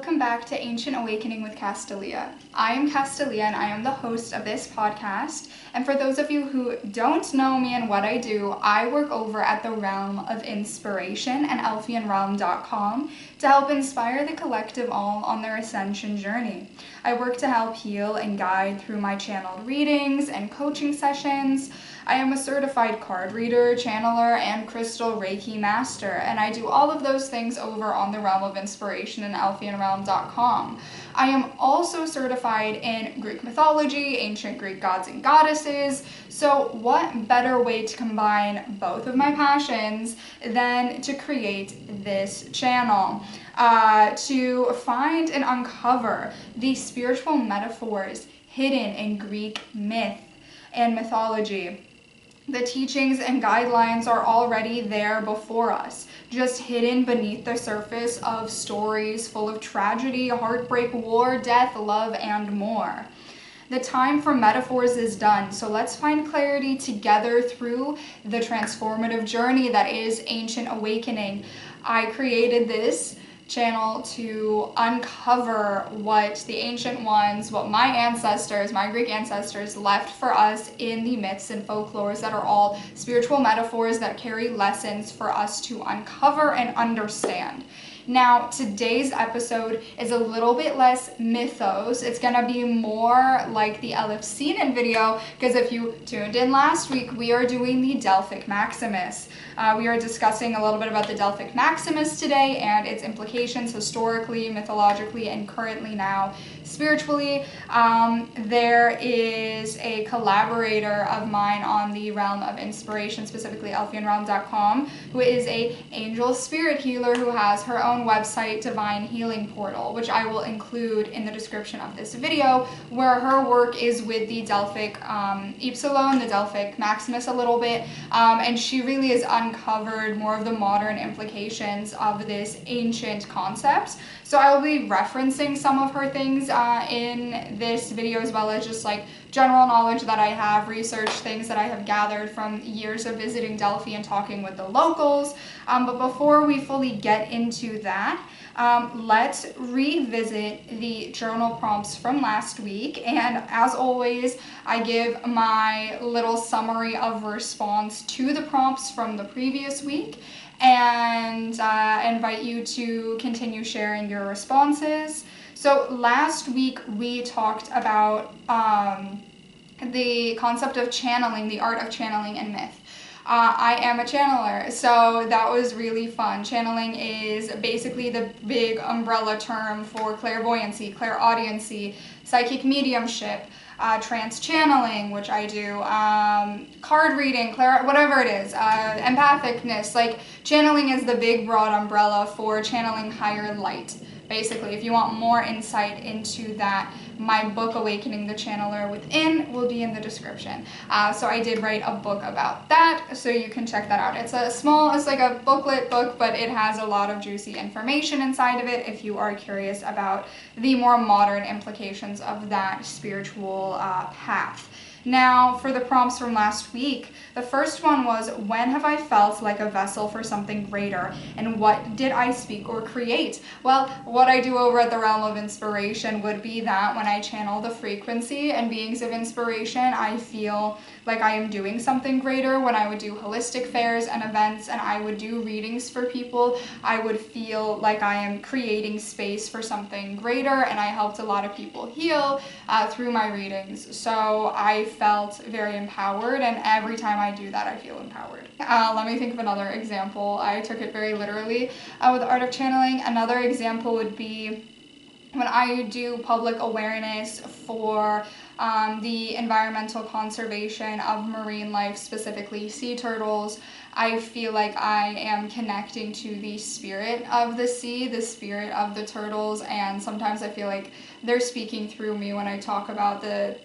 Welcome back to Ancient Awakening with Castalia. I am Castalia and I am the host of this podcast. And for those of you who don't know me and what I do, I work over at the Realm of Inspiration and ANCIENTAWAKENINGEP11 to help inspire the collective all on their ascension journey. I work to help heal and guide through my channeled readings and coaching sessions. I am a certified card reader, channeler, and crystal Reiki master, and I do all of those things over on the Realm of Inspiration and ANCIENTAWAKENINGEP11.com. I am also certified in Greek mythology, ancient Greek gods and goddesses, so what better way to combine both of my passions than to create this channel? To find and uncover the spiritual metaphors hidden in Greek myth and mythology. The teachings and guidelines are already there before us, just hidden beneath the surface of stories full of tragedy, heartbreak, war, death, love, and more. The time for metaphors is done, so let's find clarity together through the transformative journey that is Ancient Awakening. I created this channel to uncover what the ancient ones, what my ancestors, my Greek ancestors left for us in the myths and folklores that are all spiritual metaphors that carry lessons for us to uncover and understand. Now, today's episode is a little bit less mythos. It's gonna be more like the Elephsinen video, because if you tuned in last week, we are doing the Delphic Maximus. We are discussing a little bit about the Delphic Maximus today and its implications historically, mythologically, and currently now spiritually. There is a collaborator of mine on the Realm of Inspiration, specifically ANCIENTAWAKENINGEP11.com, who is a angel spirit healer who has her own website, Divine Healing Portal, which I will include in the description of this video, where her work is with the Delphic Ypsilon, the Delphic Maximus a little bit, and she really has uncovered more of the modern implications of this ancient concepts. So I will be referencing some of her things in this video, as well as just like general knowledge that I have, research things that I have gathered from years of visiting Delphi and talking with the locals. But before we fully get into that, let's revisit the journal prompts from last week. And as always, I give my little summary of response to the prompts from the previous week, and invite you to continue sharing your responses. So last week we talked about the concept of channeling, the art of channeling in myth. I am a channeler, so that was really fun. Channeling is basically the big umbrella term for clairvoyancy, clairaudiency, psychic mediumship, trance channeling, which I do, card reading, whatever it is, empathicness. Like, channeling is the big broad umbrella for channeling higher light. Basically, if you want more insight into that, my book, Awakening the Channeler Within, will be in the description. So I did write a book about that, so you can check that out. It's it's like a booklet book, but it has a lot of juicy information inside of it if you are curious about the more modern implications of that spiritual path. Now, for the prompts from last week, the first one was, when have I felt like a vessel for something greater, and what did I speak or create? Well, what I do over at the Realm of Inspiration would be that when I channel the frequency and beings of inspiration, I feel like I am doing something greater. When I would do holistic fairs and events and I would do readings for people, I would feel like I am creating space for something greater, and I helped a lot of people heal through my readings. So I felt very empowered, and every time I do that, I feel empowered. Let me think of another example. I took it very literally with the art of channeling. Another example would be when I do public awareness for the environmental conservation of marine life, specifically sea turtles. I feel like I am connecting to the spirit of the sea, the spirit of the turtles, and sometimes I feel like they're speaking through me when I talk about the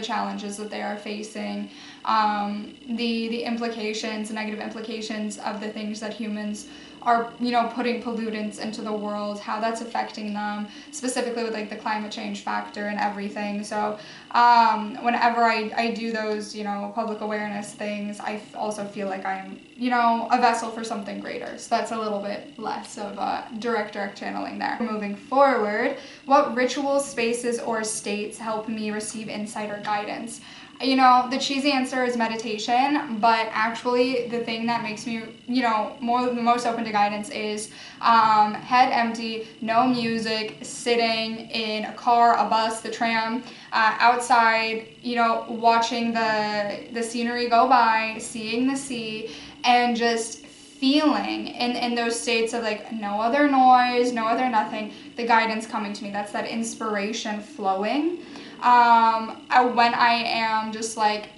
challenges that they are facing, the implications, negative implications of the things that humans are, you know, putting pollutants into the world, how that's affecting them, specifically with like the climate change factor and everything. So whenever I do those, you know, public awareness things, I also feel like I'm, you know, a vessel for something greater. So that's a little bit less of direct channeling there. Moving forward, what rituals, spaces, or states help me receive insight or guidance? You know, the cheesy answer is meditation, but actually the thing that makes me, you know, the most open to guidance is head empty, no music, sitting in a car, a bus, the tram, outside, you know, watching the scenery go by, seeing the sea, and just feeling in those states of like no other noise, no other nothing, the guidance coming to me. That's that inspiration flowing. When I am just like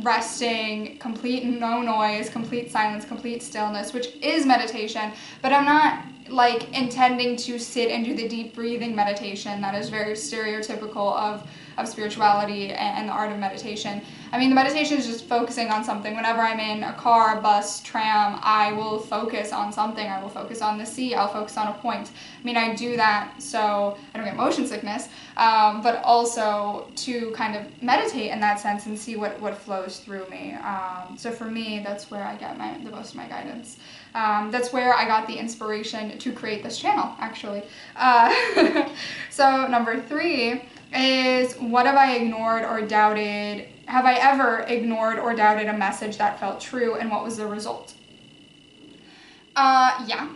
resting, complete no noise, complete silence, complete stillness, which is meditation, but I'm not like intending to sit and do the deep breathing meditation that is very stereotypical of spirituality and the art of meditation. I mean, the meditation is just focusing on something. Whenever I'm in a car, bus, tram, I will focus on something. I will focus on the sea. I'll focus on a point. I mean, I do that so I don't get motion sickness, but also to kind of meditate in that sense and see what flows through me. So for me, that's where I get the most of my guidance. That's where I got the inspiration to create this channel, actually. So number 3 is, what have I ignored or doubted? Have I ever ignored or doubted a message that felt true, and what was the result? Yeah.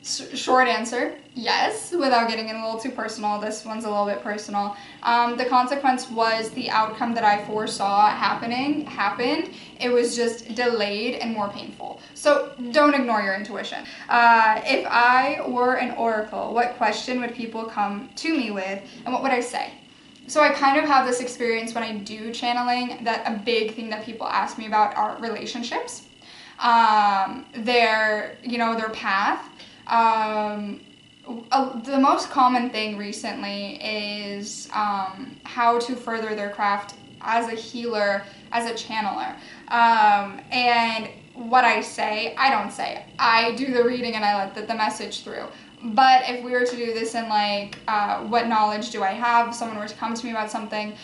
Short answer, yes, without getting in a little too personal. This one's a little bit personal. The consequence was the outcome that I foresaw happened. It was just delayed and more painful. So don't ignore your intuition. If I were an oracle, what question would people come to me with, and what would I say? So I kind of have this experience when I do channeling that a big thing that people ask me about are relationships, their path. The most common thing recently is how to further their craft as a healer, as a channeler. And what I say, I don't say. I do the reading and I let the message through. But if we were to do this in like, what knowledge do I have? If someone were to come to me about something,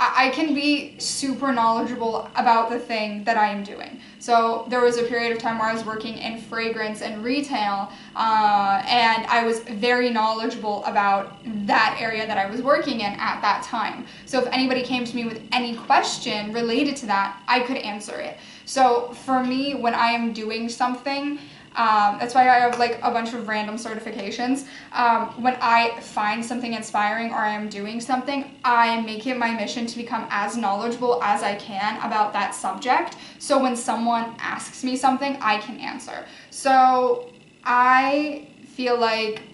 I can be super knowledgeable about the thing that I am doing. So there was a period of time where I was working in fragrance and retail, and I was very knowledgeable about that area that I was working in at that time. So if anybody came to me with any question related to that, I could answer it. So for me, when I am doing something, that's why I have like a bunch of random certifications. When I find something inspiring or I am doing something, I make it my mission to become as knowledgeable as I can about that subject. So when someone asks me something, I can answer. So I feel like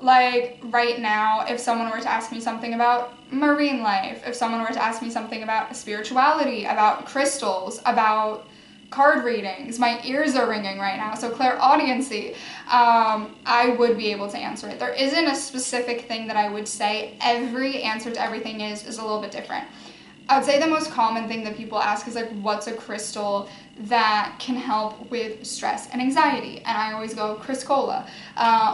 right now, if someone were to ask me something about marine life, if someone were to ask me something about spirituality, about crystals, about card readings, my ears are ringing right now, so clairaudiency, I would be able to answer it. There isn't a specific thing that I would say. Every answer to everything is a little bit different. I would say the most common thing that people ask is like, what's a crystal that can help with stress and anxiety? And I always go Criscola,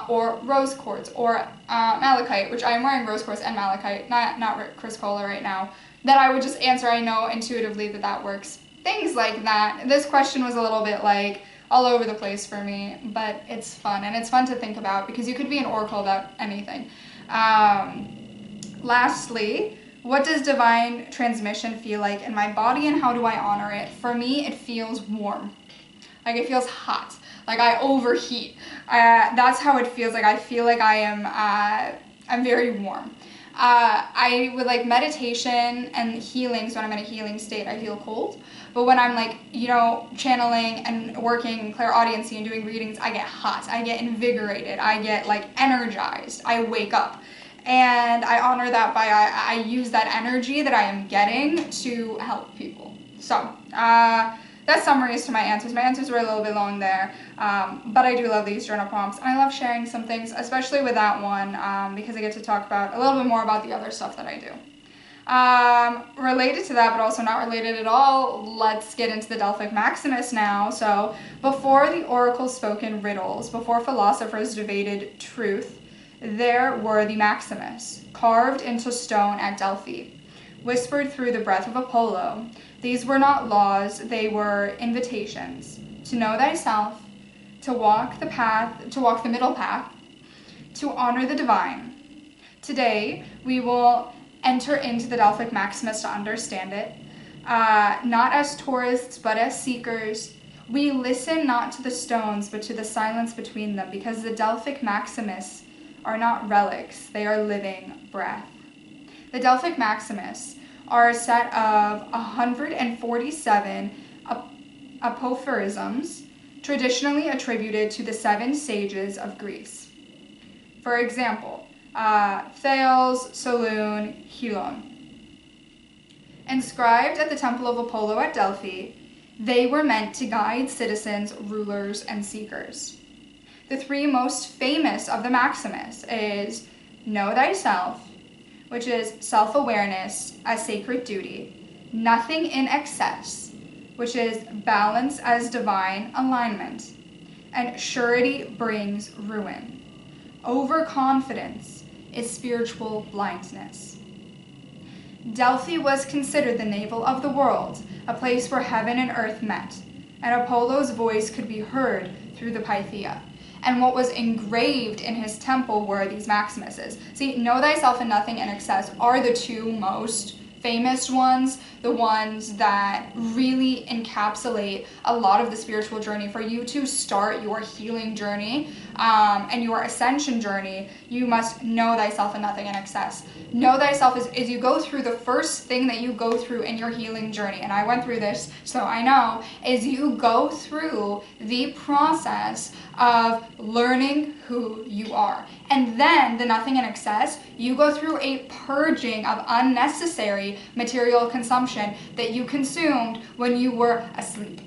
or rose quartz, or malachite, which I'm wearing rose quartz and malachite, not Criscola right now. That I would just answer. I know intuitively that works. Things like that. This question was a little bit like all over the place for me, but it's fun, and it's fun to think about because you could be an oracle about anything. Lastly, what does divine transmission feel like in my body, and how do I honor it? For me, it feels warm. Like it feels hot. Like I overheat. That's how it feels like. I feel like I'm very warm. I would like meditation and healing, so when I'm in a healing state, I feel cold. But when I'm like, channeling and working clairaudiency and doing readings, I get hot. I get invigorated. I get like energized. I wake up. And I honor that by I use that energy that I am getting to help people. So that's summaries to my answers. My answers were a little bit long there, but I do love these journal prompts, and I love sharing some things, especially with that one, because I get to talk about a little bit more about the other stuff that I do. Related to that, but also not related at all, let's get into the Delphic Maximus now. So, before the oracle spoken riddles, before philosophers debated truth, there were the Maximus, carved into stone at Delphi, whispered through the breath of Apollo. These were not laws, they were invitations. To know thyself, to walk the middle path, to honor the divine. Today, we will enter into the Delphic Maximus to understand it, not as tourists, but as seekers. We listen not to the stones, but to the silence between them, because the Delphic Maximus are not relics, they are living breath. The Delphic Maximus are a set of 147 aphorisms traditionally attributed to the 7 sages of Greece. For example, Thales, Solon, Helon. Inscribed at the Temple of Apollo at Delphi, they were meant to guide citizens, rulers, and seekers. The 3 most famous of the Maximus is Know Thyself, which is self-awareness as sacred duty, nothing in excess, which is balance as divine alignment, and surety brings ruin. Overconfidence is spiritual blindness. Delphi was considered the navel of the world, a place where heaven and earth met, and Apollo's voice could be heard through the Pythia. And what was engraved in his temple were these Maximuses. See, know thyself and nothing in excess are the 2 most famous ones, the ones that really encapsulate a lot of the spiritual journey. For you to start your healing journey and your ascension journey, you must know thyself and nothing in excess. Know thyself is you go through the first thing that you go through in your healing journey, and I went through this, so I know, is you go through the process of learning who you are. And then the nothing in excess, you go through a purging of unnecessary material consumption that you consumed when you were asleep.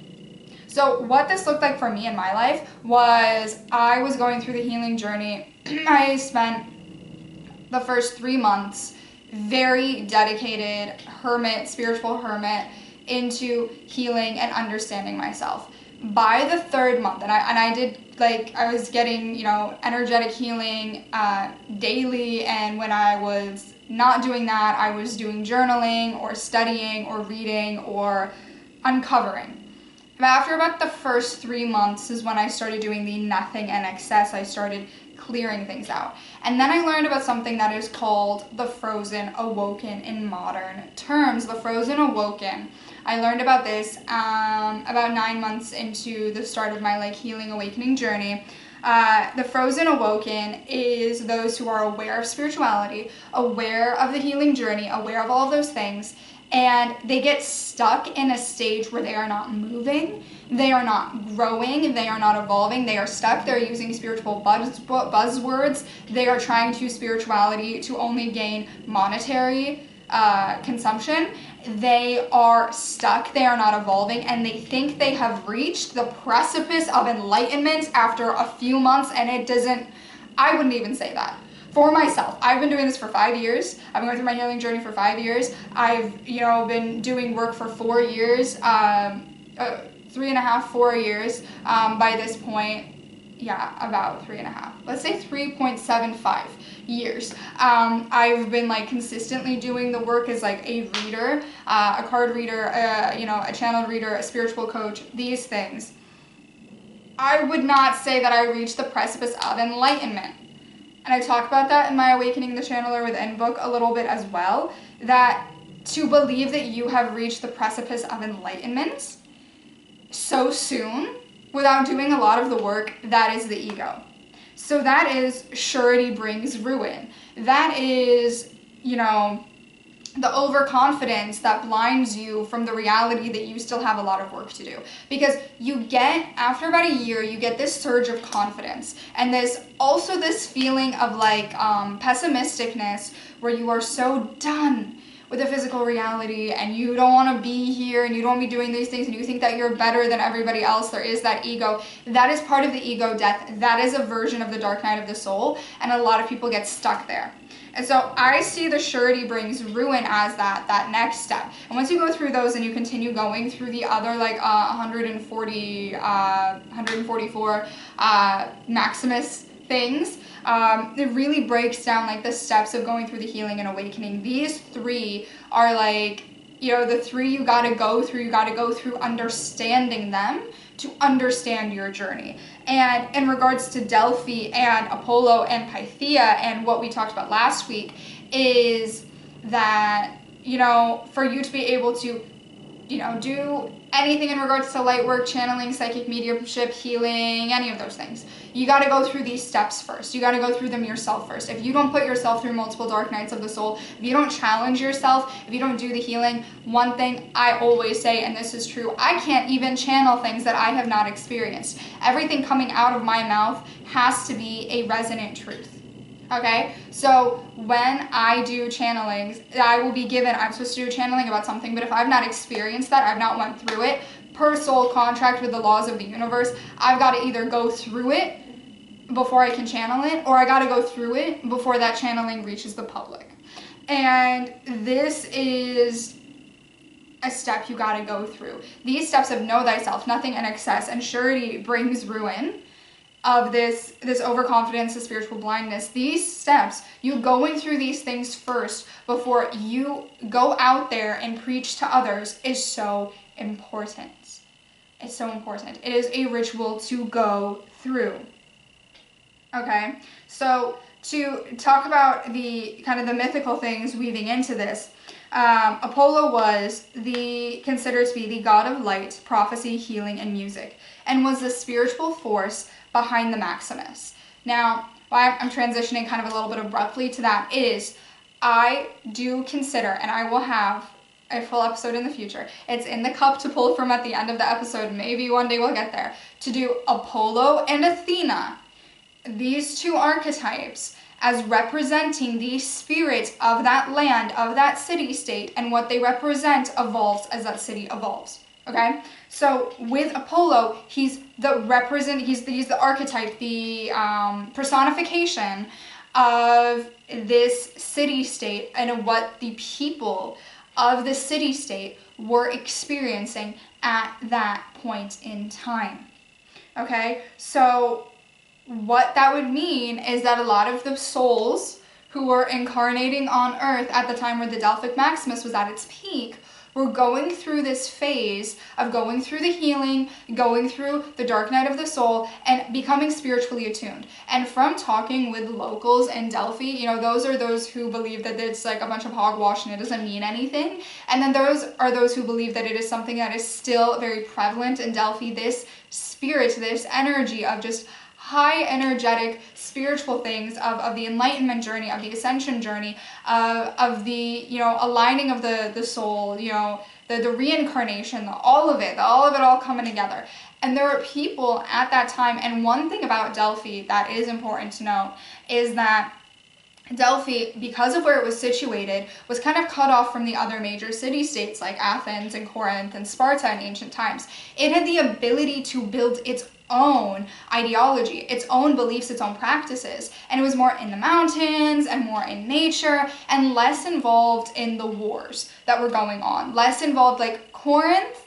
So what this looked like for me in my life was I was going through the healing journey. I spent the first 3 months very dedicated spiritual hermit into healing and understanding myself. By the 3rd month, and I did, I was getting, energetic healing daily, and when I was not doing that, I was doing journaling or studying or reading or uncovering. But after about the first 3 months is when I started doing the nothing and excess. I started clearing things out. And then I learned about something that is called the frozen awoken in modern terms. The frozen awoken. I learned about this about 9 months into the start of my healing awakening journey. The frozen awoken is those who are aware of spirituality, aware of the healing journey, aware of all of those things, and they get stuck in a stage where they are not moving, they are not growing, they are not evolving, they are stuck, they're using spiritual buzzwords, they are trying to use spirituality to only gain monetary consumption. They are stuck, they are not evolving, and they think they have reached the precipice of enlightenment after a few months, and it doesn't, I wouldn't even say that. For myself, I've been doing this for 5 years. I've been going through my healing journey for 5 years. I've, been doing work for 4 years, 3.5, 4 years by this point. Yeah, about 3.5. Let's say 3.75 years. I've been consistently doing the work as a reader, a card reader, a channel reader, a spiritual coach, these things. I would not say that I reached the precipice of enlightenment. And I talk about that in my Awakening the Channeler Within book a little bit as well, that to believe that you have reached the precipice of enlightenment so soon without doing a lot of the work, that is the ego. So that is surety brings ruin. That is, the overconfidence that blinds you from the reality that you still have a lot of work to do. Because after about a year, you get this surge of confidence. And there's also this feeling of pessimisticness where you are so done with a physical reality, and you don't want to be here, and you don't want to be doing these things, and you think that you're better than everybody else, there is that ego. That is part of the ego death. That is a version of the dark night of the soul, and a lot of people get stuck there. And so I see the surety brings ruin as that next step. And once you go through those and you continue going through the other 144 Maximus things, it really breaks down like the steps of going through the healing and awakening. These 3 are like, the 3 you got to go through. You got to go through understanding them to understand your journey. And in regards to Delphi and Apollo and Pythia, and what we talked about last week, is that, for you to be able to, do anything in regards to light work, channeling, psychic mediumship, healing, any of those things, you got to go through these steps first. You got to go through them yourself first. If you don't put yourself through multiple dark nights of the soul, if you don't challenge yourself, if you don't do the healing, one thing I always say, and this is true, I can't even channel things that I have not experienced. Everything coming out of my mouth has to be a resonant truth. Okay, so when I do channelings, I will be given, I'm supposed to do channeling about something, but if I've not experienced that, I've not went through it, per soul contract with the laws of the universe, I've got to either go through it before I can channel it, or I got to go through it before that channeling reaches the public. And this is a step you got to go through. These steps of know thyself, nothing in excess, and surety brings ruin, of this overconfidence, the spiritual blindness. These steps, you going through these things first before you go out there and preach to others, is so important. It's so important. It is a ritual to go through. Okay, so to talk about the kind of the mythical things weaving into this, Apollo was considered to be the god of light, prophecy, healing, and music, and was the spiritual force behind the Maximus. Now, why I'm transitioning kind of a little bit abruptly to that is, I do consider, and I will have a full episode in the future, it's in the cup to pull from at the end of the episode, maybe one day we'll get there, to do Apollo and Athena, these 2 archetypes, as representing the spirit of that land, of that city-state, and what they represent evolves as that city evolves. Okay, so with Apollo, he's the archetype, the personification of this city-state and what the people of the city-state were experiencing at that point in time. Okay, so what that would mean is that a lot of the souls who were incarnating on Earth at the time where the Delphic Maximus was at its peak were going through this phase of going through the healing, going through the dark night of the soul, and becoming spiritually attuned. And from talking with locals in Delphi, those are those who believe that it's like a bunch of hogwash and it doesn't mean anything. And then those are those who believe that it is something that is still very prevalent in Delphi, this spirit, this energy of just high energetic spiritual things of the enlightenment journey, of the ascension journey, of the aligning of the soul, the reincarnation, all of it all coming together. And there were people at that time, and one thing about Delphi that is important to know is that Delphi, because of where it was situated, was kind of cut off from the other major city-states like Athens and Corinth and Sparta in ancient times. It had the ability to build its own ideology, its own beliefs, its own practices, and it was more in the mountains and more in nature and less involved in the wars that were going on, less involved like Corinth.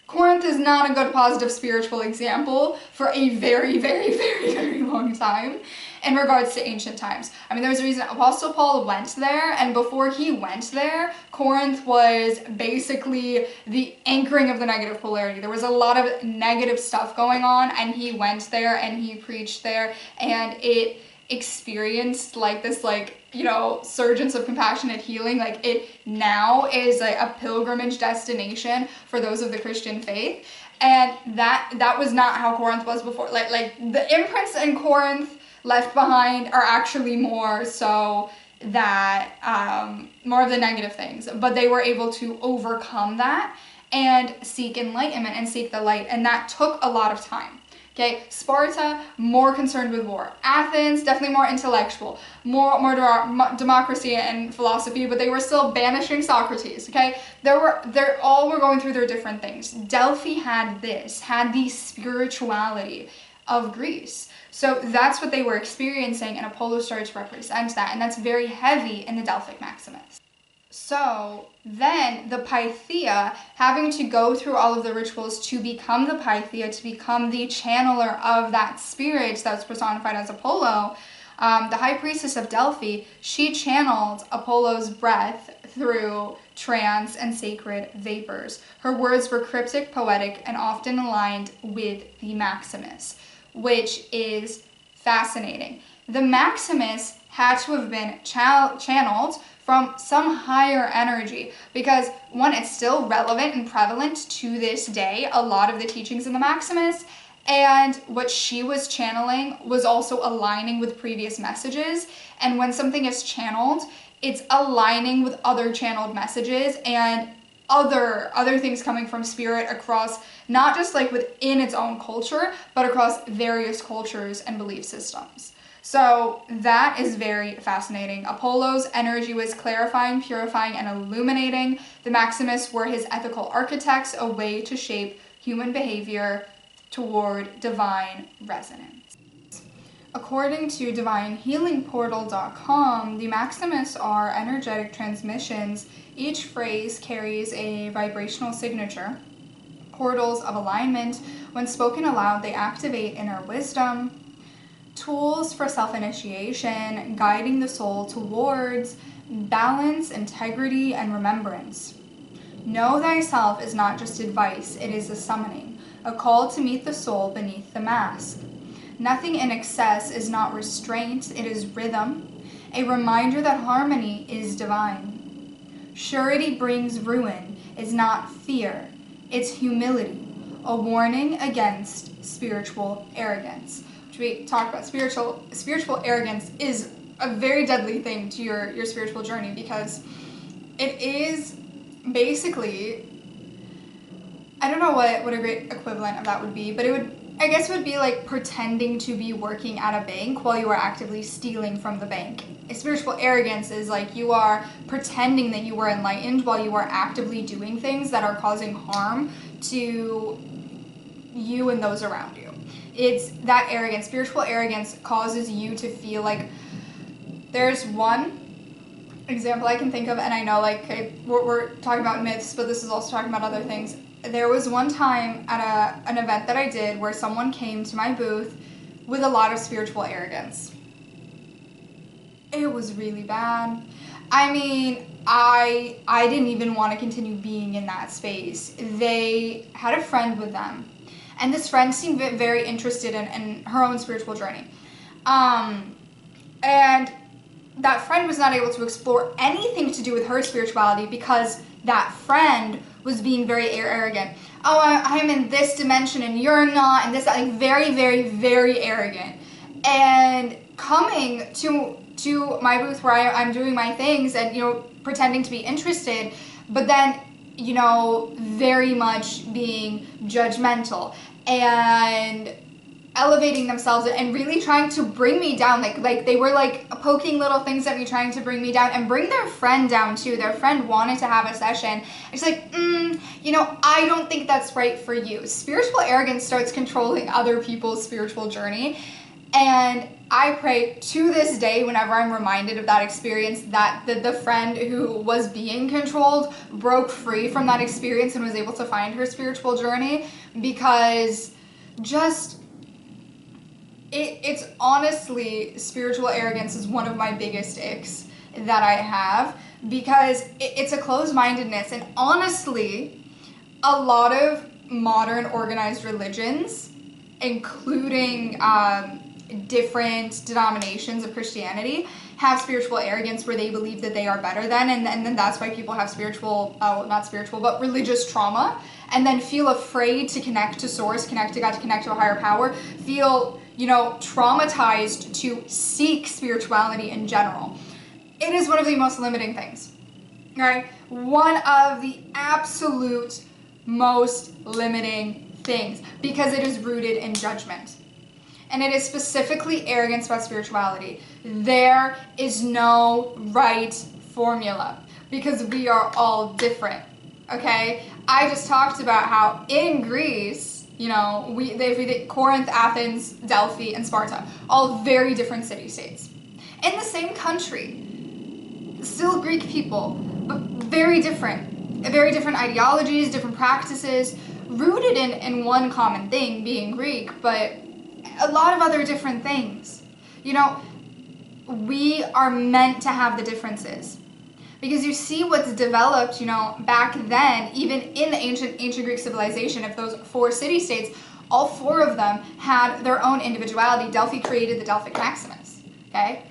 Corinth is not a good positive spiritual example for a very, very, very, very long time in regards to ancient times. I mean, there was a reason Apostle Paul went there, and before he went there, Corinth was basically the anchoring of the negative polarity. There was a lot of negative stuff going on, and he went there and he preached there, and it experienced like this surgence of compassionate healing. Like, it now is a pilgrimage destination for those of the Christian faith, and that was not how Corinth was before. Like the imprints in Corinth left behind are actually more so that more of the negative things, but they were able to overcome that and seek enlightenment and seek the light, and that took a lot of time. Okay, Sparta, more concerned with war. Athens, definitely more intellectual, more democracy and philosophy, but they were still banishing Socrates, okay? They're all were going through their different things. Delphi had the spirituality of Greece. So that's what they were experiencing, and Apollo started to represent that, and that's very heavy in the Delphic Maxims. So then the Pythia, having to go through all of the rituals to become the Pythia, to become the channeler of that spirit that's personified as Apollo, the high priestess of Delphi, she channeled Apollo's breath through trance and sacred vapors. Her words were cryptic, poetic, and often aligned with the Maximus, which is fascinating. The Maximus had to have been channeled from some higher energy, because one, it's still relevant and prevalent to this day, a lot of the teachings in the Maximus, and what she was channeling was also aligning with previous messages. And when something is channeled, it's aligning with other channeled messages and other things coming from spirit across, not just like within its own culture, but across various cultures and belief systems. So that is very fascinating. Apollo's energy was clarifying, purifying, and illuminating. The Maximus were his ethical architects, a way to shape human behavior toward divine resonance. According to divinehealingportal.com, the Maximus are energetic transmissions. Each phrase carries a vibrational signature. Portals of alignment. When spoken aloud, they activate inner wisdom. Tools for self-initiation, guiding the soul towards balance, integrity, and remembrance. Know thyself is not just advice, it is a summoning, a call to meet the soul beneath the mask. Nothing in excess is not restraint, it is rhythm, a reminder that harmony is divine. Surety brings ruin is not fear, it's humility, a warning against spiritual arrogance. We talk about spiritual arrogance is a very deadly thing to your spiritual journey, because it is basically, I don't know what a great equivalent of that would be, but I guess it would be like pretending to be working at a bank while you are actively stealing from the bank. Spiritual arrogance is like you are pretending that you are enlightened while you are actively doing things that are causing harm to you and those around you. It's that arrogance. Spiritual arrogance causes you to feel like, there's one example I can think of, and I know like we're talking about myths, but this is also talking about other things. There was one time at an event that I did where someone came to my booth with a lot of spiritual arrogance. It was really bad. I mean, I didn't even want to continue being in that space. They had a friend with them, and this friend seemed very interested in her own spiritual journey. And that friend was not able to explore anything to do with her spirituality because that friend was being very arrogant. Oh, I'm in this dimension and you're not, and this, like very, very, very arrogant. And coming to my booth where I'm doing my things and, pretending to be interested, but then, very much being judgmental and elevating themselves and really trying to bring me down. Like they were like poking little things at me, trying to bring me down and bring their friend down too. Their friend wanted to have a session. It's like, I don't think that's right for you. Spiritual arrogance starts controlling other people's spiritual journey. And I pray to this day, whenever I'm reminded of that experience, that the friend who was being controlled broke free from that experience and was able to find her spiritual journey, because it's honestly, spiritual arrogance is one of my biggest icks that I have, because it's a closed-mindedness. And honestly, a lot of modern organized religions, including different denominations of Christianity, have spiritual arrogance where they believe that they are better than, and then that's why people have religious trauma, and then feel afraid to connect to source, connect to God, to connect to a higher power, feel, traumatized to seek spirituality in general. It is one of the most limiting things, right? One of the absolute most limiting things because it is rooted in judgment. And it is specifically arrogance about spirituality. There is no right formula because we are all different, okay? I just talked about how in Greece, you know, they Corinth, Athens, Delphi, and Sparta, all very different city-states. In the same country, still Greek people, but very different ideologies, different practices, rooted in one common thing, being Greek, but a lot of other different things. You know, we are meant to have the differences. Because you see what's developed, you know, back then, even in the ancient Greek civilization, of those 4 city-states, all 4 of them had their own individuality. Delphi created the Delphic Maxims, okay?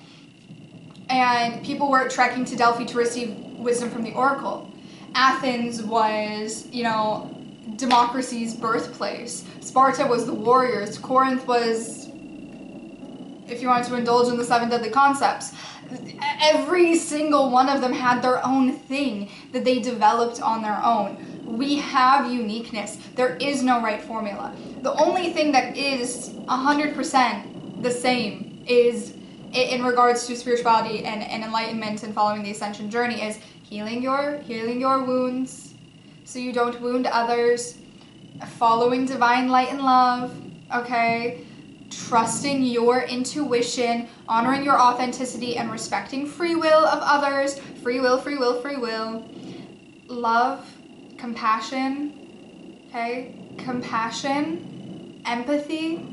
And people were trekking to Delphi to receive wisdom from the oracle. Athens was, you know, democracy's birthplace. Sparta was the warriors. Corinth was, if you wanted to indulge in the 7 deadly concepts, every single one of them had their own thing that they developed on their own. We have uniqueness. There is no right formula. The only thing that is 100% the same is, in regards to spirituality and enlightenment and following the ascension journey, is healing your wounds so you don't wound others, following divine light and love, okay? Trusting your intuition, honoring your authenticity, and respecting free will of others. Free will. Love, compassion, okay? Compassion, empathy,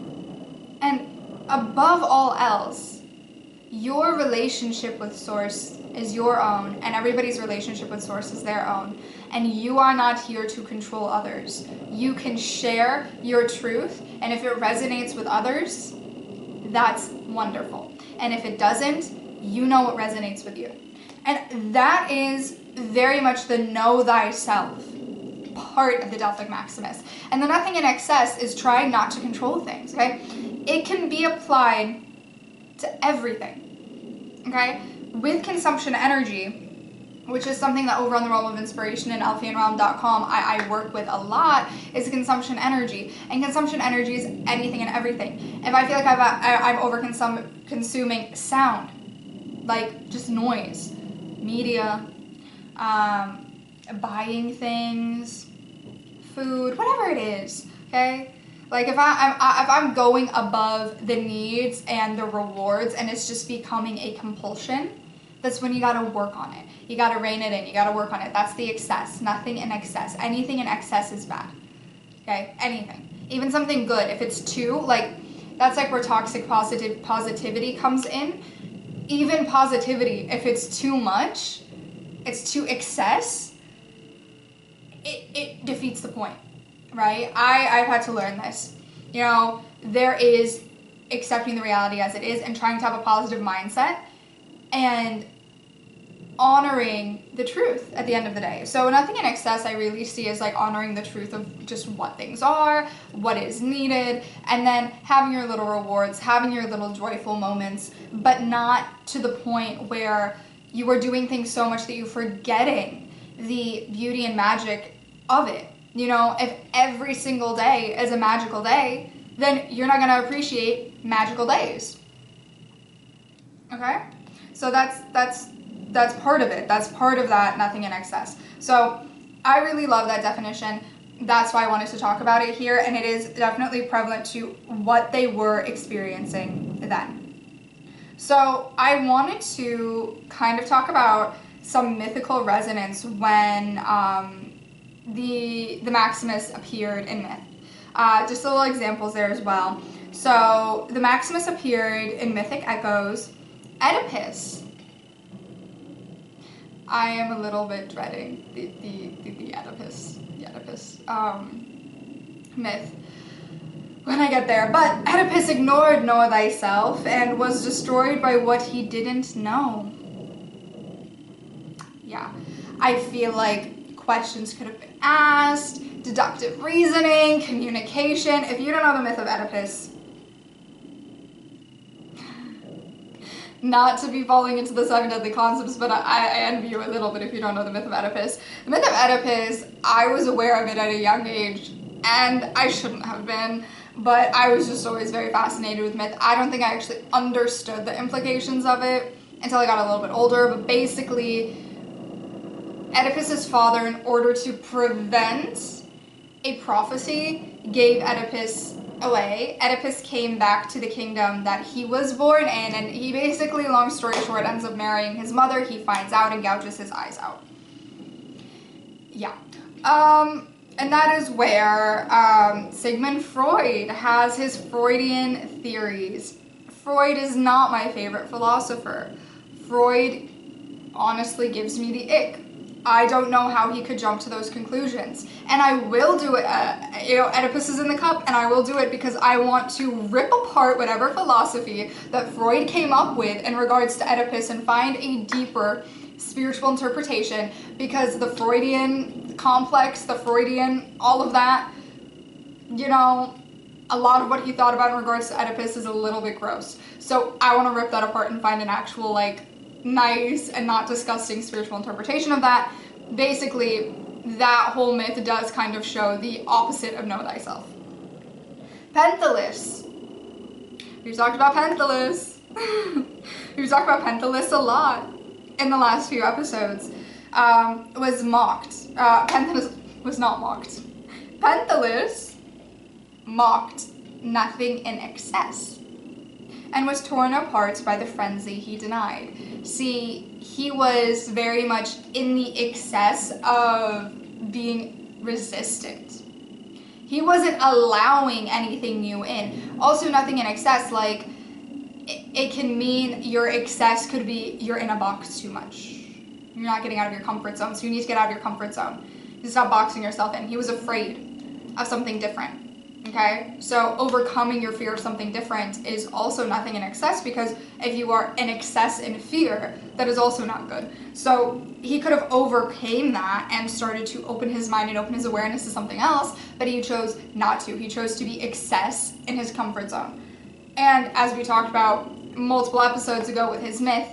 and above all else, your relationship with Source is your own, and everybody's relationship with Source is their own. And you are not here to control others. You can share your truth, and if it resonates with others, that's wonderful. And if it doesn't, you know what resonates with you. And that is very much the know thyself part of the Delphic Maximus. And the nothing in excess is trying not to control things, okay? It can be applied to everything, okay? With consumption energy, which is something that over on the Realm of Inspiration and ANCIENTAWAKENINGEP11 I work with a lot, is consumption energy. And consumption energy is anything and everything. If I feel like I'm over-consuming sound, like just noise, media, buying things, food, whatever it is, okay? Like if I'm going above the needs and the rewards and it's just becoming a compulsion, that's when you gotta work on it. You gotta rein it in, you gotta work on it. That's the excess, nothing in excess. Anything in excess is bad, okay? Anything. Even something good, if it's too, like, that's like where toxic positivity comes in. Even positivity, if it's too much, it's too excess, it defeats the point, right? I've had to learn this. You know, there is accepting the reality as it is and trying to have a positive mindset and honoring the truth at the end of the day. So nothing in excess I really see as like honoring the truth of just what things are, what is needed, and then having your little rewards, having your little joyful moments, but not to the point where you are doing things so much that you're forgetting the beauty and magic of it. You know, if every single day is a magical day, then you're not going to appreciate magical days. Okay? So that's part of it. That's part of that nothing in excess. So I really love that definition. That's why I wanted to talk about it here, and it is definitely prevalent to what they were experiencing then. So I wanted to kind of talk about some mythical resonance when the Maximus appeared in myth. Just little examples there as well. So the Maximus appeared in mythic echoes. Oedipus. I am a little bit dreading the Oedipus myth when I get there. But Oedipus ignored know thyself and was destroyed by what he didn't know. Yeah, I feel like questions could have been asked, deductive reasoning, communication. If you don't know the myth of Oedipus, not to be falling into the 7 deadly concepts, but I envy you a little bit if you don't know the myth of Oedipus. The myth of Oedipus, I was aware of it at a young age, and I shouldn't have been, but I was just always very fascinated with myth. I don't think I actually understood the implications of it until I got a little bit older, but basically, Oedipus's father, in order to prevent a prophecy, gave Oedipus away. Oedipus came back to the kingdom that he was born in, and he basically, long story short, ends up marrying his mother. He finds out and gouges his eyes out. Yeah. And that is where Sigmund Freud has his Freudian theories. Freud is not my favorite philosopher. Freud honestly gives me the ick. I don't know how he could jump to those conclusions. And I will do it, Oedipus is in the cup, and I will do it because I want to rip apart whatever philosophy that Freud came up with in regards to Oedipus and find a deeper spiritual interpretation, because the Freudian complex, the Freudian, all of that, you know, a lot of what he thought about in regards to Oedipus is a little bit gross. So I want to rip that apart and find an actual, like, nice and not disgusting spiritual interpretation of that. Basically, that whole myth does kind of show the opposite of know thyself. Pentheus. We've talked about Pentheus. We've talked about Pentheus a lot in the last few episodes. Was mocked. Pentheus was not mocked. Pentheus mocked nothing in excess and was torn apart by the frenzy he denied. See, he was very much in the excess of being resistant. He wasn't allowing anything new in. Also, nothing in excess, like, it can mean your excess could be you're in a box too much. You're not getting out of your comfort zone, so you need to get out of your comfort zone. You stop boxing yourself in. He was afraid of something different. Okay, so overcoming your fear of something different is also nothing in excess, because if you are in excess in fear, that is also not good. So he could have overcame that and started to open his mind and open his awareness to something else, but he chose not to. He chose to be excess in his comfort zone. And as we talked about multiple episodes ago with his myth,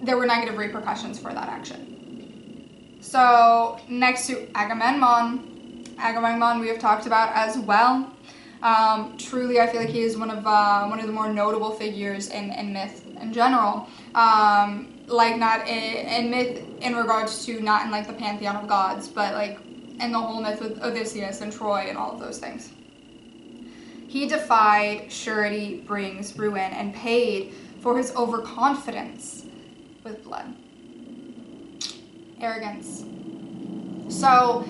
there were negative repercussions for that action. So next to Agamemnon we have talked about as well. Truly, I feel like he is one of the more notable figures in myth in general. Like, not in myth in regards to not in like the pantheon of gods, but like in the whole myth with Odysseus and Troy and all of those things. He defied surety brings ruin and paid for his overconfidence with blood. Arrogance. So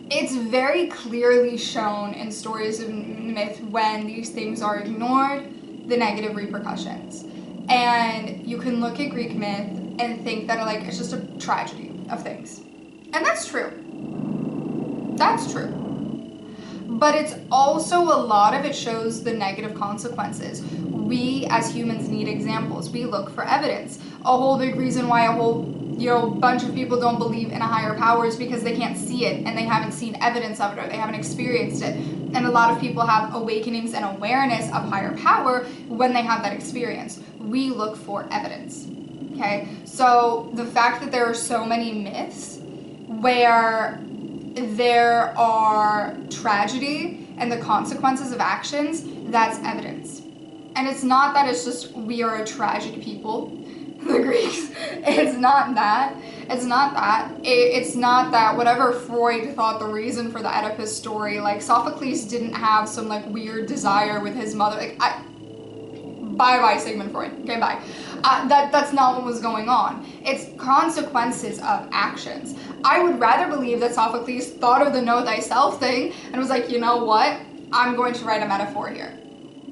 it's very clearly shown in stories of myth when these things are ignored, the negative repercussions. And you can look at Greek myth and think that like it's just a tragedy of things. And that's true. That's true. But it's also, a lot of it shows the negative consequences. We as humans need examples. We look for evidence. A whole big reason why a whole bunch of people don't believe in a higher power is because they can't see it and they haven't seen evidence of it, or they haven't experienced it. And a lot of people have awakenings and awareness of higher power when they have that experience. We look for evidence. Okay? So the fact that there are so many myths where there are tragedy and the consequences of actions, that's evidence. And it's not that it's just we are a tragic people, the Greeks. It's not that. It's not that. It's not that whatever Freud thought the reason for the Oedipus story, like Sophocles didn't have some like weird desire with his mother. Like, bye Sigmund Freud. Okay, bye. That's not what was going on. It's consequences of actions. I would rather believe that Sophocles thought of the know thyself thing and was like, you know what? I'm going to write a metaphor here.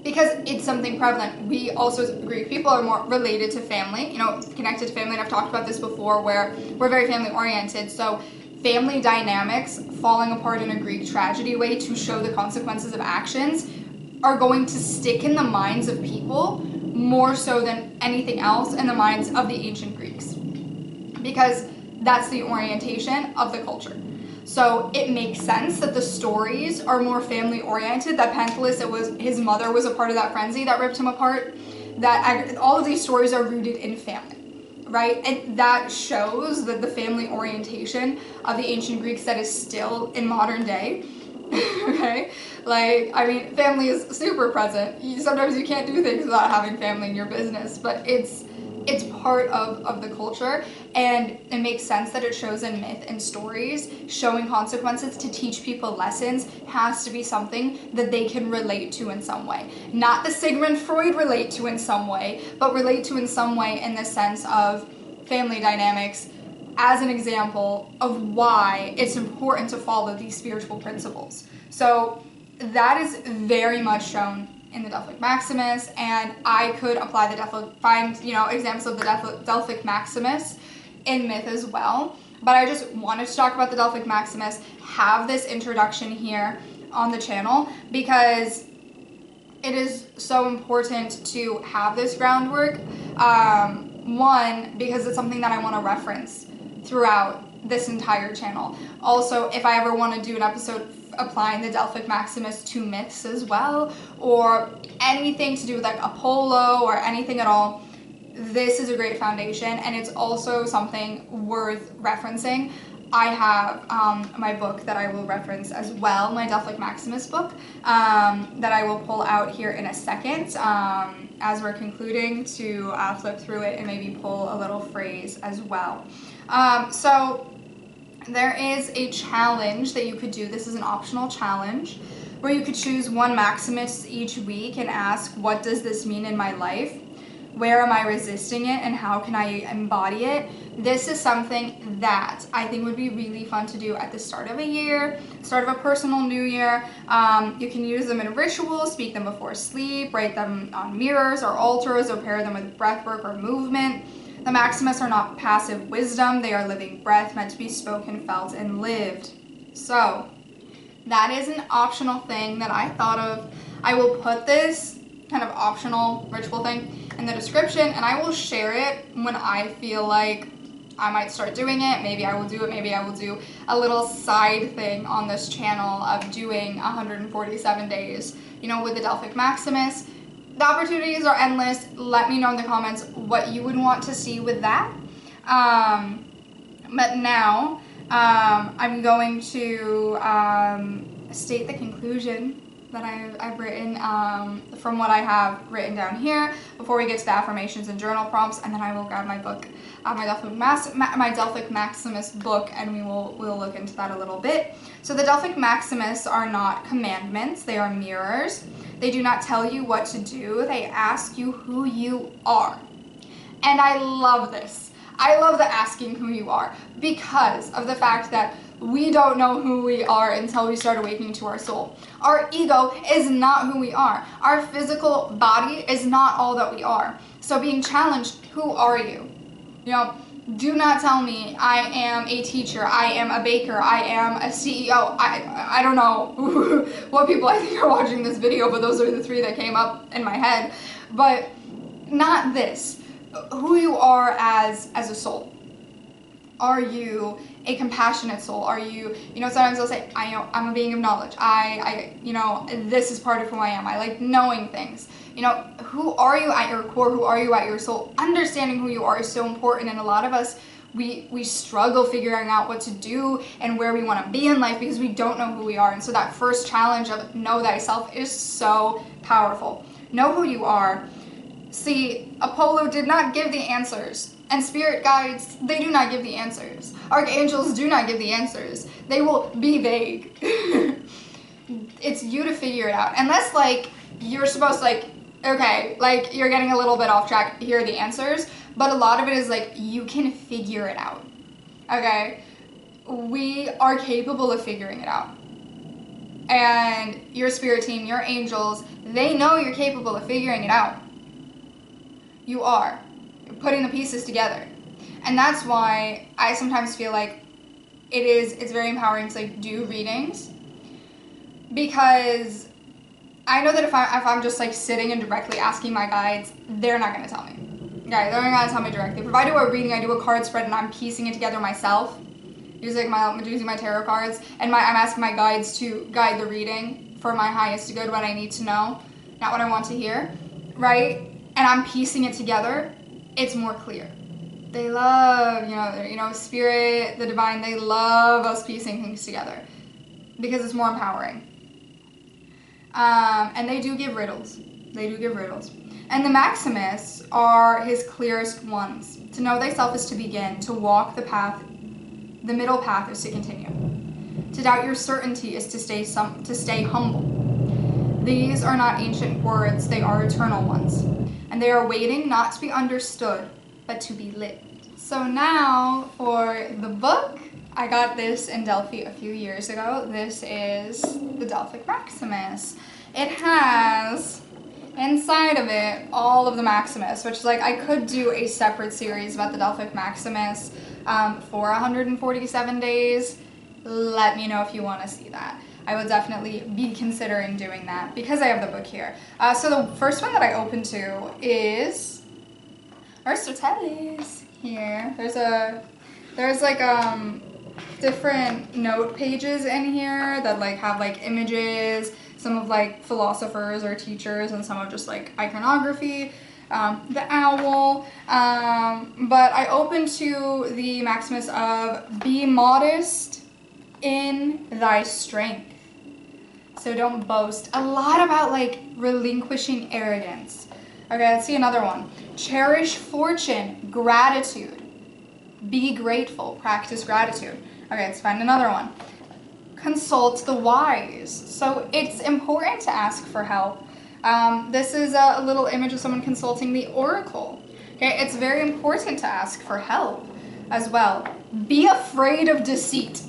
Because it's something prevalent. We also, as Greek people, are more related to family, connected to family, and I've talked about this before, where we're very family oriented. So family dynamics falling apart in a Greek tragedy way to show the consequences of actions are going to stick in the minds of people more so than anything else in the minds of the ancient Greeks. Because that's the orientation of the culture. So it makes sense that the stories are more family oriented, that Pentheus, his mother was a part of that frenzy that ripped him apart, that all of these stories are rooted in family, right? And that shows that the family orientation of the ancient Greeks that is still in modern day Okay? Like, I mean, family is super present. Sometimes you can't do things without having family in your business, but it's part of the culture, and it makes sense that it shows in myth and stories. Showing consequences to teach people lessons has to be something that they can relate to in some way. Not the Sigmund Freud relate to in some way, but relate to in some way in the sense of family dynamics as an example of why it's important to follow these spiritual principles. So that is very much shown in the Delphic Maximus, and I could apply the find examples of the Delphic Maximus in myth as well. But I just wanted to talk about the Delphic Maximus, have this introduction here on the channel, because it is so important to have this groundwork. One, because it's something that I want to reference throughout this entire channel. Also, if I ever want to do an episode applying the Delphic Maximus to myths as well, or anything to do with like Apollo or anything at all, this is a great foundation, and it's also something worth referencing. I have my book that I will reference as well, my Delphic Maximus book, that I will pull out here in a second as we're concluding, to flip through it and maybe pull a little phrase as well. So there is a challenge that you could do. This is an optional challenge where you could choose one Maximus each week and ask, what does this mean in my life? Where am I resisting it, and how can I embody it? This is something that I think would be really fun to do at the start of a year, start of a personal new year. You can use them in rituals, speak them before sleep, write them on mirrors or altars, or pair them with breathwork or movement. The Maximus are not passive wisdom, they are living breath meant to be spoken, felt, and lived. So that is an optional thing that I thought of. I will put this kind of optional ritual thing in the description, and I will share it when I feel like I might start doing it. Maybe I will do it. Maybe I will do a little side thing on this channel of doing 147 days, with the Delphic Maximus. The opportunities are endless. Let me know in the comments what you would want to see with that. But now I'm going to state the conclusion that I've written from what I have written down here before we get to the affirmations and journal prompts, and then I will grab my book, my Delphic Maximus book, and we'll look into that a little bit. So the Delphic Maximus are not commandments, they are mirrors. They do not tell you what to do, they ask you who you are. And I love this. I love the asking who you are, because of the fact that we don't know who we are until we start awakening to our soul. Our ego is not who we are. Our physical body is not all that we are. So being challenged, who are you? Do not tell me I am a teacher, I am a baker, I am a CEO. I don't know what people I think are watching this video, but those are the three that came up in my head. But not this. Who you are as a soul. Are you a compassionate soul? Are you, sometimes they'll say, I'm a being of knowledge. This is part of who I am. I like knowing things. Who are you at your core? Who are you at your soul? Understanding who you are is so important, and a lot of us, we struggle figuring out what to do and where we want to be in life because we don't know who we are. And so that first challenge of know thyself is so powerful. Know who you are. See, Apollo did not give the answers, and spirit guides, they do not give the answers. Archangels do not give the answers. They will be vague. It's you to figure it out. Unless, you're supposed to, okay, you're getting a little bit off track, here are the answers, but a lot of it is, you can figure it out, okay? We are capable of figuring it out. And your spirit team, your angels, they know you're capable of figuring it out. You are. You're putting the pieces together. And that's why I sometimes feel like it's very empowering to do readings, because I know that if I'm just sitting and directly asking my guides, they're not going to tell me. Okay, they're not going to tell me directly. If I do a reading, I do a card spread and I'm piecing it together myself, using my tarot cards, and I'm asking my guides to guide the reading for my highest good, what I need to know, not what I want to hear, right? And I'm piecing it together, it's more clear. They love, spirit, the divine, they love us piecing things together. because it's more empowering. And they do give riddles. And the Maximus are his clearest ones. To know thyself is to begin. To walk the path, the middle path is to continue. To doubt your certainty is to stay humble. These are not ancient words, they are eternal ones. And they are waiting not to be understood, but to be lived. So now for the book. I got this in Delphi a few years ago. This is the Delphic Maxims. It has inside of it all of the Maximus, which is like, I could do a separate series about the Delphic Maximus for 147 days. Let me know if you want to see that. I will definitely be considering doing that because I have the book here. So the first one that I opened to is Aristoteles here. There's like different note pages in here that like have like images, some of like philosophers or teachers, and some of just like iconography, the owl. But I opened to the Maximus of be modest in thy strength. So don't boast. A lot about like relinquishing arrogance. Okay, let's see another one. Cherish fortune, gratitude. Be grateful, practice gratitude. Okay, let's find another one. Consult the wise. So it's important to ask for help. This is a little image of someone consulting the oracle. Okay, it's very important to ask for help as well. Be afraid of deceit.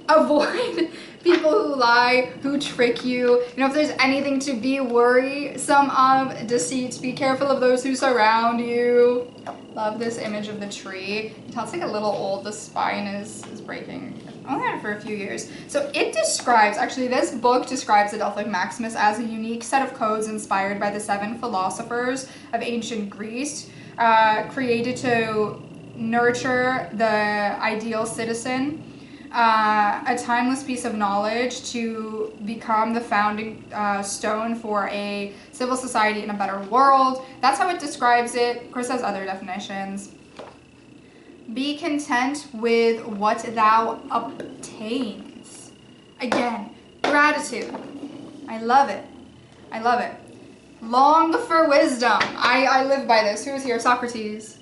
Avoid people who lie, who trick you. You know, if there's anything to be worrisome of, deceit. Be careful of those who surround you. Love this image of the tree. You can tell it's like a little old. The spine is breaking. I've only had it for a few years. So it describes, actually this book describes the Delphic Maximus as a unique set of codes inspired by the 7 philosophers of ancient Greece, created to nurture the ideal citizen. A timeless piece of knowledge to become the founding stone for a civil society in a better world. That's how it describes it. Of course, it has other definitions. Be content with what thou obtains. Again, gratitude. I love it. I love it. Long for wisdom. I live by this. Who's here? Socrates.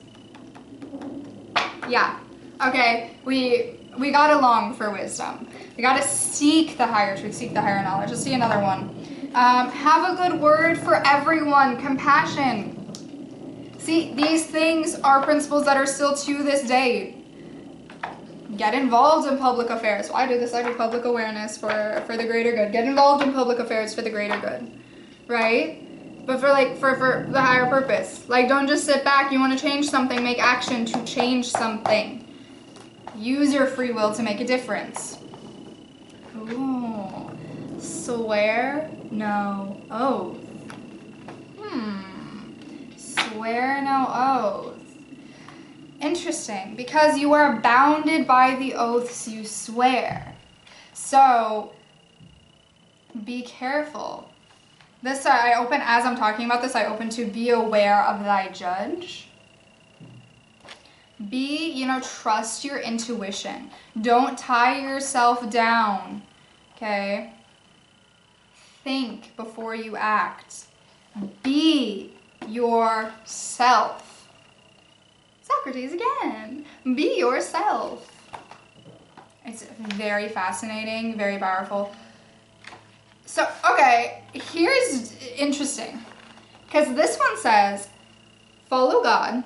Yeah. Okay, we gotta long for wisdom. We gotta seek the higher truth, seek the higher knowledge. Let's see another one. Have a good word for everyone. Compassion. See, these things are principles that are still to this day. Get involved in public affairs. Well, I do this. I do public awareness for the greater good. Get involved in public affairs for the greater good, right? But for the higher purpose. Like, don't just sit back. You want to change something, make action to change something. Use your free will to make a difference. Ooh. Swear no oath. Swear no oath. Interesting, because you are bounded by the oaths you swear. So, be careful. This I open, as I'm talking about this, I open to be aware of thy judge. Trust your intuition. Don't tie yourself down, okay? Think before you act. Be yourself. Socrates again. Be yourself. It's very fascinating, very powerful. So, okay, here's interesting. Because this one says, follow God.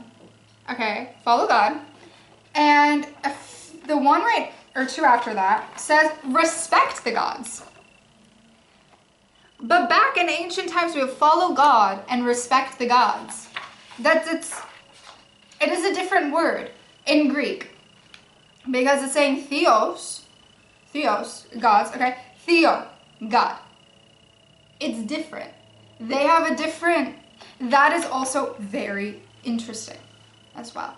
Okay, follow God. And the one right, or two after that, says respect the gods. But back in ancient times, we have follow God and respect the gods. It is a different word in Greek. Because it's saying theos, gods, okay? Theo, God. It's different. They have a different, that is also very interesting as well.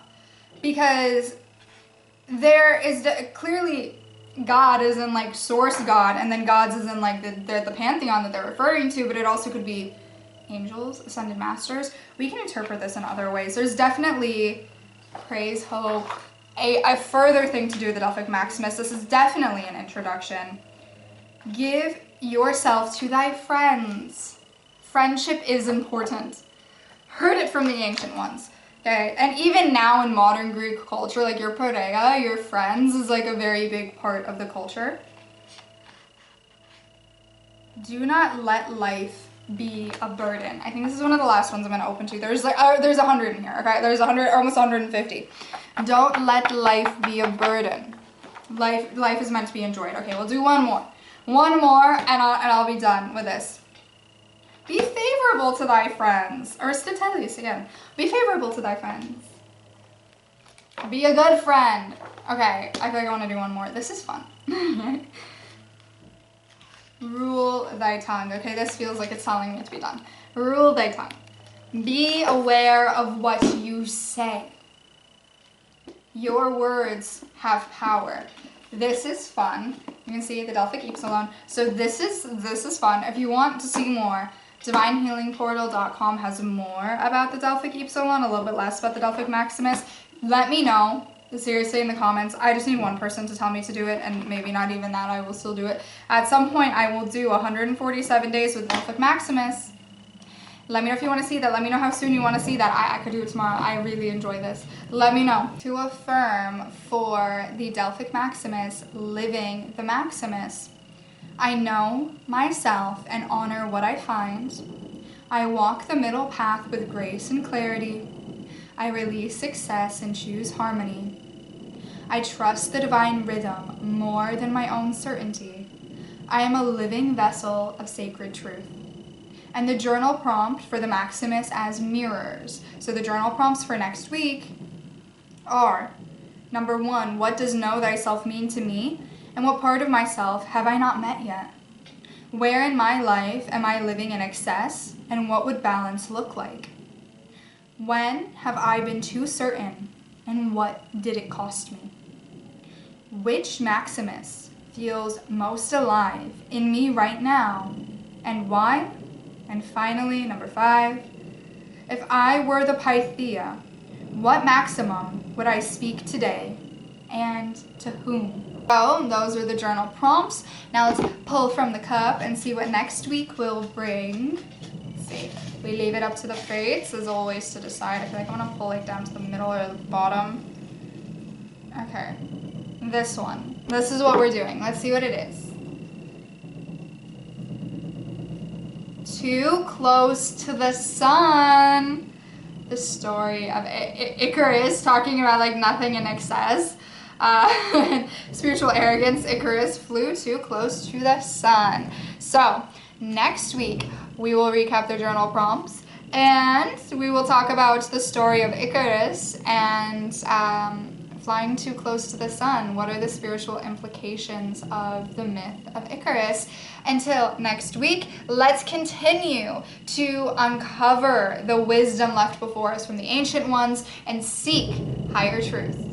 Because there is clearly God is in like source God, and then gods is in like the pantheon that they're referring to, but it also could be angels, ascended masters. We can interpret this in other ways. There's definitely praise, hope, a further thing to do with the Delphic Maximus. This is definitely an introduction. Give yourself to thy friends. Friendship is important. Heard it from the ancient ones. Okay, and even now in modern Greek culture, like your protea, your friends, is like a very big part of the culture. Do not let life be a burden. I think this is one of the last ones I'm going to open to. There's like there's 100 in here, okay? There's 100, almost 150. Don't let life be a burden. Life is meant to be enjoyed. Okay, we'll do one more. One more, and I'll be done with this. Be favorable to thy friends. Aristotelius again. Be favorable to thy friends. Be a good friend. Okay, I feel like I want to do one more. This is fun. Rule thy tongue. Okay, this feels like it's telling me to be done. Rule thy tongue. Be aware of what you say. Your words have power. This is fun. You can see the Delphic Epsilon. So this is fun. If you want to see more, divinehealingportal.com has more about the Delphic Epsilon, a little bit less about the Delphic Maximus. Let me know, seriously, in the comments. I just need one person to tell me to do it, and maybe not even that, I will still do it. At some point, I will do 147 days with Delphic Maximus. Let me know if you want to see that. Let me know how soon you want to see that. I could do it tomorrow. I really enjoy this. Let me know. To affirm for the Delphic Maximus, living the Maximus. I know myself and honor what I find. I walk the middle path with grace and clarity. I release success and choose harmony. I trust the divine rhythm more than my own certainty. I am a living vessel of sacred truth. And the journal prompt for the Maximus as mirrors. So the journal prompts for next week are, number 1, what does know thyself mean to me? And what part of myself have I not met yet? Where in my life am I living in excess? And what would balance look like? When have I been too certain? And what did it cost me? Which Maximus feels most alive in me right now? And why? And finally, number 5, if I were the Pythia, what maximum would I speak today, and to whom? So those are the journal prompts. Now let's pull from the cup and see what next week will bring. Let's see. We leave it up to the fates, as always, to decide. I feel like I'm gonna pull like down to the middle or the bottom. Okay, this one. This is what we're doing. Let's see what it is. Too close to the sun. The story of Icarus talking about like nothing in excess. Spiritual arrogance. Icarus flew too close to the sun. So next week we will recap the journal prompts and we will talk about the story of Icarus and flying too close to the sun. What are the spiritual implications of the myth of Icarus? Until next week, let's continue to uncover the wisdom left before us from the ancient ones and seek higher truth.